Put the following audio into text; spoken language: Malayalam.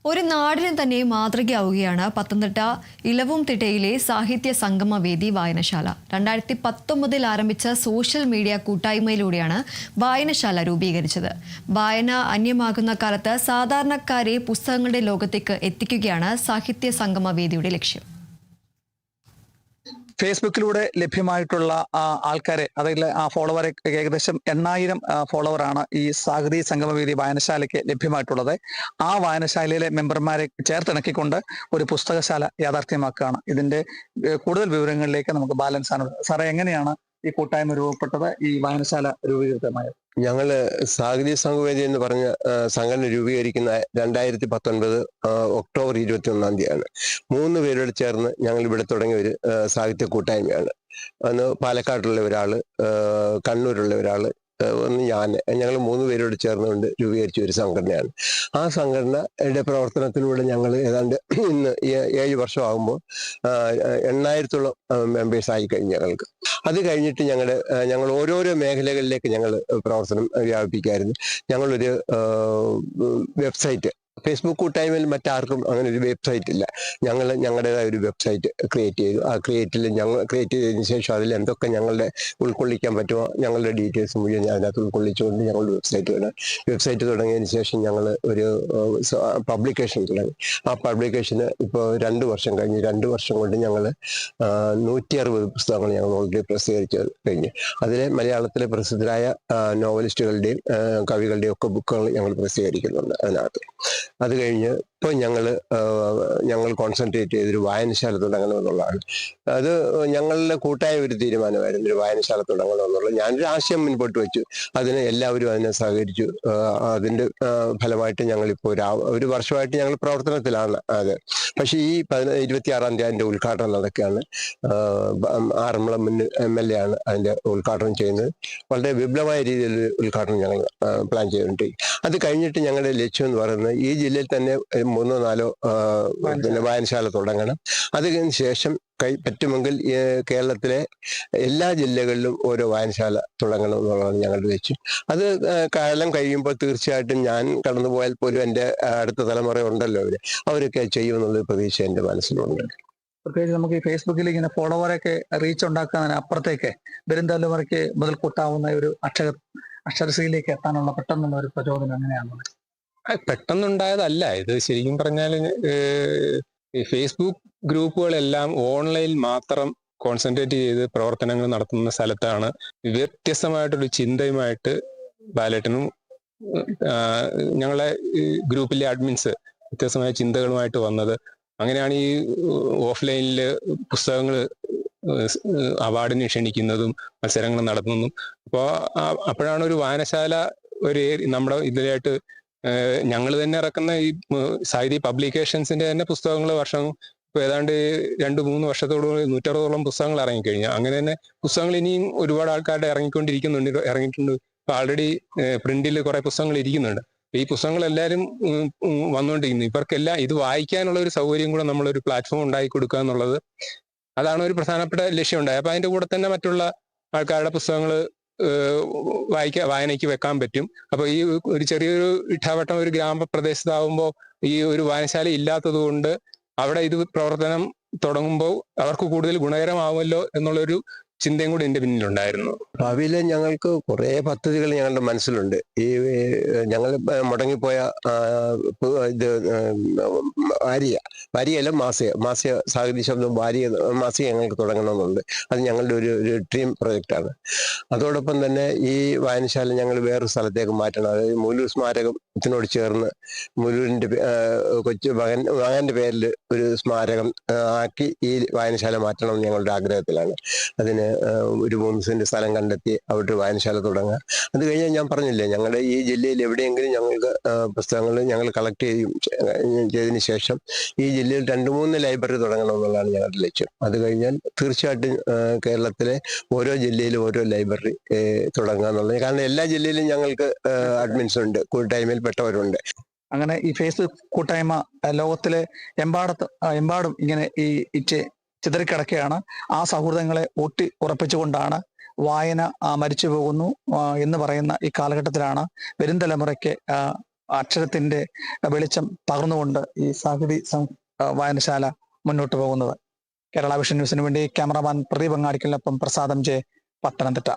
ഒരു നാടിന് തന്നെ മാതൃകയാവുകയാണ് പത്തനംതിട്ട ഇലവുംതിട്ടയിലെ സാഹിത്യ സംഗമവേദി വായനശാല. 2019 ആരംഭിച്ച സോഷ്യൽ മീഡിയ കൂട്ടായ്മയിലൂടെയാണ് വായനശാല രൂപീകരിച്ചത്. വായന അന്യമാകുന്ന കാലത്ത് സാധാരണക്കാരെ പുസ്തകങ്ങളുടെ ലോകത്തേക്ക് എത്തിക്കുകയാണ് സാഹിത്യ സംഗമവേദിയുടെ ലക്ഷ്യം. ഫേസ്ബുക്കിലൂടെ ലഭ്യമായിട്ടുള്ള ആൾക്കാരെ, അതായത് ആ ഫോളോവറെ ഏകദേശം 8000 ഫോളോവറാണ് ഈ സാഹിത്യ സംഗമവേദി വായനശാലയ്ക്ക് ലഭ്യമായിട്ടുള്ളത്. ആ വായനശാലയിലെ മെമ്പർമാരെ ചേർത്തിണക്കിക്കൊണ്ട് ഒരു പുസ്തകശാല യാഥാർത്ഥ്യമാക്കുകയാണ്. ഇതിന്റെ കൂടുതൽ വിവരങ്ങളിലേക്ക് നമുക്ക് ബാലൻ സാറേ, എങ്ങനെയാണ് ഈ കൂട്ടായ്മ രൂപപ്പെട്ടത്, ഈ വായനശാല രൂപീകൃതമായത്? ഞങ്ങള് സാഹിത്യ സംഗമവേദി എന്ന് പറഞ്ഞ സംഘടന രൂപീകരിക്കുന്ന 2019 ഒക്ടോബർ 21 3 പേരോട് ചേർന്ന് ഞങ്ങൾ ഇവിടെ തുടങ്ങിയ ഒരു സാഹിത്യ കൂട്ടായ്മയാണ്. അന്ന് പാലക്കാട്ടുള്ള ഒരാള്, കണ്ണൂരുള്ള ഒരാള്, ഞങ്ങൾ 3 പേരോട് ചേർന്നുകൊണ്ട് രൂപീകരിച്ച ഒരു സംഘടനയാണ്. ആ സംഘടനയുടെ പ്രവർത്തനത്തിലൂടെ ഞങ്ങൾ ഏതാണ്ട് ഇന്ന് 7 വർഷമാകുമ്പോൾ 8000-ഓളം മെമ്പേഴ്സ് ആയി കഴിഞ്ഞു ഞങ്ങൾക്ക്. അത് കഴിഞ്ഞിട്ട് ഞങ്ങൾ ഓരോരോ മേഖലകളിലേക്ക് ഞങ്ങൾ പ്രവർത്തനം വ്യാപിപ്പിക്കായിരുന്നു. ഞങ്ങളൊരു വെബ്സൈറ്റ്, ഫേസ്ബുക്ക് കൂട്ടായ്മയിൽ മറ്റാർക്കും അങ്ങനെ ഒരു വെബ്സൈറ്റ് ഇല്ല. ഞങ്ങളുടേതായ ഒരു വെബ്സൈറ്റ് ക്രിയേറ്റ് ചെയ്തു. ആ ക്രിയേറ്റ് ചെയ്തതിന് ശേഷം അതിൽ എന്തൊക്കെ ഞങ്ങളുടെ ഉൾക്കൊള്ളിക്കാൻ പറ്റുമോ ഞങ്ങളുടെ ഡീറ്റെയിൽസ് മുഴുവൻ അതിനകത്ത് ഉൾക്കൊള്ളിച്ചുകൊണ്ട് ഞങ്ങൾ വെബ്സൈറ്റ് തുടങ്ങിയതിന് ശേഷം ഞങ്ങൾ ഒരു പബ്ലിക്കേഷൻ തുടങ്ങി. ആ പബ്ലിക്കേഷന് ഇപ്പോൾ 2 വർഷം കഴിഞ്ഞു. 2 വർഷം കൊണ്ട് ഞങ്ങൾ 160 പുസ്തകങ്ങൾ ഞങ്ങൾ ഓൾറെഡി പ്രസിദ്ധീകരിച്ച് കഴിഞ്ഞു. അതിലെ മലയാളത്തിലെ പ്രസിദ്ധരായ നോവലിസ്റ്റുകളുടെയും കവികളുടെയും ഒക്കെ ബുക്കുകൾ ഞങ്ങൾ പ്രസിദ്ധീകരിക്കുന്നുണ്ട് അതിനകത്ത്. അത് കഴിഞ്ഞ് ഇപ്പോൾ ഞങ്ങൾ കോൺസെൻട്രേറ്റ് ചെയ്തൊരു വായനശാല തുടങ്ങണമെന്നുള്ളതാണ്. അത് ഞങ്ങളുടെ കൂട്ടായ ഒരു തീരുമാനമായിരുന്നു, ഒരു വായനശാല തുടങ്ങണമെന്നുള്ളത്. ഞാനൊരു ആശയം മുൻപോട്ട് വെച്ചു, അതിന് എല്ലാവരും അതിനെ സഹകരിച്ചു. അതിൻ്റെ ഫലമായിട്ട് ഞങ്ങളിപ്പോൾ ഒരു വർഷമായിട്ട് ഞങ്ങൾ പ്രവർത്തനത്തിലാണ്. പക്ഷേ ഈ 26-ാം തീയതി അതിൻ്റെ ഉദ്ഘാടനം നടക്കുകയാണ്. ആറന്മുള മുൻ MLA ആണ് അതിൻ്റെ ഉദ്ഘാടനം ചെയ്യുന്നത്. വളരെ വിപുലമായ രീതിയിൽ ഉദ്ഘാടനം ഞങ്ങൾ പ്ലാൻ ചെയ്തുകൊണ്ടിരിക്കും. അത് കഴിഞ്ഞിട്ട് ഞങ്ങളുടെ ലക്ഷ്യം എന്ന് പറയുന്നത് ഈ ജില്ലയിൽ തന്നെ 3-4 പിന്നെ വായനശാല തുടങ്ങണം. അതിന് ശേഷം പറ്റുമെങ്കിൽ കേരളത്തിലെ എല്ലാ ജില്ലകളിലും ഓരോ വായനശാല തുടങ്ങണം എന്നുള്ളതാണ് ഞങ്ങളുടെ ലക്ഷ്യം. അത് കാലം കഴിയുമ്പോൾ തീർച്ചയായിട്ടും ഞാൻ കടന്നുപോയാൽ പോലും എൻ്റെ അടുത്ത തലമുറ ഉണ്ടല്ലോ അവരൊക്കെ ചെയ്യുമെന്നുള്ള പ്രതീക്ഷ എൻ്റെ മനസ്സിലുണ്ട്. പ്രത്യേകിച്ച് നമുക്ക് ഈ ഫേസ്ബുക്കിൽ ഇങ്ങനെ ഫോളോവറൊക്കെ റീച്ച് ഉണ്ടാക്കുന്നതിന് അപ്പുറത്തേക്ക് വരും തലമുറയ്ക്ക് മുതൽ കൂട്ടാവുന്ന ഒരു അക്ഷരശ്രീയിലേക്ക് എത്താനുള്ള പെട്ടെന്നുള്ള ഒരു പ്രചോദനം എങ്ങനെയാണ്? പെട്ടെന്നുണ്ടായതല്ല ഇത്. ശരിക്കും പറഞ്ഞാൽ ഈ ഫേസ്ബുക്ക് ഗ്രൂപ്പുകളെല്ലാം ഓൺലൈനിൽ മാത്രം കോൺസെൻട്രേറ്റ് ചെയ്ത് പ്രവർത്തനങ്ങൾ നടത്തുന്ന സ്ഥലത്താണ് വ്യത്യസ്തമായിട്ടൊരു ചിന്തയുമായിട്ട് ബാലേട്ടനും ഞങ്ങളെ ഗ്രൂപ്പിലെ അഡ്മിൻസ് വ്യത്യസ്തമായ ചിന്തകളുമായിട്ട് വന്നത്. അങ്ങനെയാണ് ഈ ഓഫ്ലൈനിൽ പുസ്തകങ്ങൾ അവാർഡിന് ക്ഷണിക്കുന്നതും മത്സരങ്ങൾ നടത്തുന്നതും. അപ്പോഴാണ് ഒരു വായനശാല നമ്മുടെ ഇതിലായിട്ട് ഞങ്ങൾ തന്നെ ഇറക്കുന്ന ഈ സാഹിത്യ പബ്ലിക്കേഷൻസിന്റെ തന്നെ പുസ്തകങ്ങൾ വർഷം ഇപ്പൊ ഏതാണ്ട് 2-3 വർഷത്തോളം 160ഓളം പുസ്തകങ്ങൾ ഇറങ്ങിക്കഴിഞ്ഞു. അങ്ങനെ തന്നെ പുസ്തകങ്ങൾ ഇനിയും ഒരുപാട് ആൾക്കാരുടെ ഇറങ്ങിയിട്ടുണ്ട്. ഇപ്പൊ ആൾറെഡി പ്രിന്റിൽ കുറെ പുസ്തകങ്ങൾ ഇരിക്കുന്നുണ്ട്. ഈ പുസ്തകങ്ങൾ എല്ലാവരും വന്നുകൊണ്ടിരിക്കുന്നു. ഇവർക്കെല്ലാം ഇത് വായിക്കാനുള്ള ഒരു സൗകര്യം കൂടെ നമ്മളൊരു പ്ലാറ്റ്ഫോം ഉണ്ടാക്കി കൊടുക്കുക എന്നുള്ളത്, അതാണ് ഒരു പ്രധാനപ്പെട്ട ലക്ഷ്യം ഉണ്ടായത്. അപ്പൊ അതിന്റെ കൂടെ തന്നെ മറ്റുള്ള ആൾക്കാരുടെ പുസ്തകങ്ങൾ വായനയ്ക്ക് വെക്കാൻ പറ്റും. അപ്പൊ ഈ ഒരു ചെറിയൊരു ഇട്ടാവട്ടം ഒരു ഗ്രാമപ്രദേശത്താവുമ്പോൾ ഈ ഒരു വായനശാല ഇല്ലാത്തത് കൊണ്ട് അവിടെ ഇത് പ്രവർത്തനം തുടങ്ങുമ്പോൾ അവർക്ക് കൂടുതൽ ഗുണകരമാവുമല്ലോ എന്നുള്ളൊരു ചിന്തയും കൂടി എൻ്റെ പിന്നിലുണ്ടായിരുന്നു. ഭാവിയിൽ ഞങ്ങൾക്ക് കുറേ പദ്ധതികൾ ഞങ്ങളുടെ മനസ്സിലുണ്ട്. ഈ ഞങ്ങൾ മുടങ്ങിപ്പോയ ഇത് വാരിയല്ല മാസിക സാഹിത്യ ശബ്ദം മാസിക ഞങ്ങൾക്ക് തുടങ്ങണമെന്നുണ്ട്. അത് ഞങ്ങളുടെ ഒരു ഡ്രീം പ്രൊജക്റ്റാണ്. അതോടൊപ്പം തന്നെ ഈ വായനശാല ഞങ്ങൾ വേറൊരു സ്ഥലത്തേക്ക് മാറ്റണം. അതായത് മുലൂർ സ്മാരകത്തിനോട് ചേർന്ന് മുലൂരിൻ്റെ മകൻ്റെ പേരിൽ ഒരു സ്മാരകം ആക്കി ഈ വായനശാല മാറ്റണം എന്ന് ഞങ്ങളുടെ ആഗ്രഹത്തിലാണ്. അതിന് ഒരു 3 സെന്റ് സ്ഥലം കണ്ടെത്തി അവിടെ വായനശാല തുടങ്ങുക. അത് കഴിഞ്ഞാൽ ഞാൻ പറഞ്ഞില്ലേ, ഞങ്ങളുടെ ഈ ജില്ലയിൽ എവിടെയെങ്കിലും ഞങ്ങൾക്ക് പുസ്തകങ്ങൾ ഞങ്ങൾ കളക്ട് ചെയ്തതിന് ശേഷം ഈ ജില്ലയിൽ 2-3 ലൈബ്രറി തുടങ്ങണം എന്നുള്ളതാണ് ഞങ്ങളുടെ ലക്ഷ്യം. അത് കഴിഞ്ഞാൽ തീർച്ചയായിട്ടും കേരളത്തിലെ ഓരോ ജില്ലയിലും ഓരോ ലൈബ്രറി തുടങ്ങുക എന്നുള്ളത്. കാരണം എല്ലാ ജില്ലയിലും ഞങ്ങൾക്ക് അഡ്മിൻസ് ഉണ്ട്, കൂട്ടായ്മയിൽ പെട്ടവരുണ്ട്. അങ്ങനെ ഈ ഫേസ്ബുക്ക് കൂട്ടായ്മ ലോകത്തിലെ എമ്പാടും ഇങ്ങനെ ഈ ചിതറിക്കിടക്കുകയാണ്. ആ സൗഹൃദങ്ങളെ ഉറപ്പിച്ചുകൊണ്ടാണ് വായന മരിച്ചു പോകുന്നു എന്ന് പറയുന്ന ഈ കാലഘട്ടത്തിലാണ് വരും തലമുറയ്ക്ക് അക്ഷരത്തിന്റെ വെളിച്ചം പകർന്നുകൊണ്ട് ഈ സാഹിതി വായനശാല മുന്നോട്ട് പോകുന്നത്. കേരള വിഷൻ ന്യൂസിന് വേണ്ടി ക്യാമറാമാൻ പ്രദീപ് അങ്ങാടിക്കലിനൊപ്പം പ്രസാദം ജെ, പത്തനംതിട്ട.